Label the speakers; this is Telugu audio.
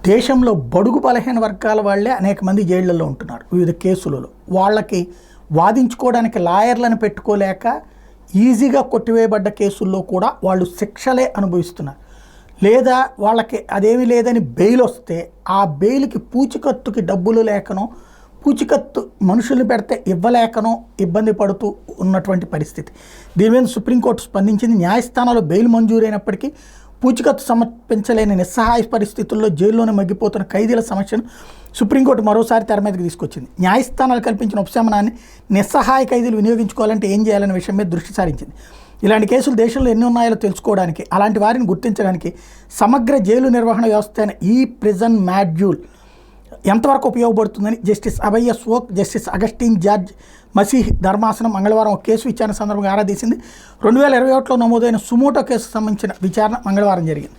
Speaker 1: దేశంలో బడుగు బలహీన వర్గాల వాళ్ళే అనేక మంది జైళ్లలో ఉంటున్నారు వివిధ కేసులలో. వాళ్ళకి వాదించుకోవడానికి లాయర్లను పెట్టుకోలేక ఈజీగా కొట్టివేయబడ్డ కేసుల్లో కూడా వాళ్ళు శిక్షలే అనుభవిస్తున్నారు. లేదా వాళ్ళకి అదేమీ లేదని బెయిల్ వస్తే ఆ బెయిల్కి పూచికత్తుకి డబ్బులు లేకనో, పూచికత్తు మనుషులు పెడితే ఇవ్వలేకనో ఇబ్బంది పడుతూ ఉన్నటువంటి పరిస్థితి. దీని మీద సుప్రీంకోర్టు స్పందించింది. న్యాయస్థానాలు బెయిల్ మంజూరైనప్పటికీ పూచికత్తు సమర్పించలేని నిస్సహాయ పరిస్థితుల్లో జైల్లోనే మగ్గిపోతున్న ఖైదీల సమస్యను సుప్రీంకోర్టు మరోసారి తెర మీదకి తీసుకొచ్చింది. న్యాయస్థానాలు కల్పించిన ఉపశమనాన్ని నిస్సహాయ ఖైదీలు వినియోగించుకోవాలంటే ఏం చేయాలనే విషయం మీద దృష్టి సారించింది. ఇలాంటి కేసులు దేశంలో ఎన్ని ఉన్నాయో తెలుసుకోవడానికి, అలాంటి వారిని గుర్తించడానికి సమగ్ర జైలు నిర్వహణ వ్యవస్థ అయిన ఈ ప్రిజన్ మాడ్యూల్ ఎంతవరకు ఉపయోగపడుతుందని జస్టిస్ అభయ్ ఓక్, జస్టిస్ అగస్టిన్ జార్జ్ మసీహ్ ధర్మాసనం మంగళవారం ఒక కేసు విచారణ సందర్భంగా ఆరా తీసింది. 2021లో నమోదైన సుమోటో కేసుకు సంబంధించిన విచారణ మంగళవారం జరిగింది.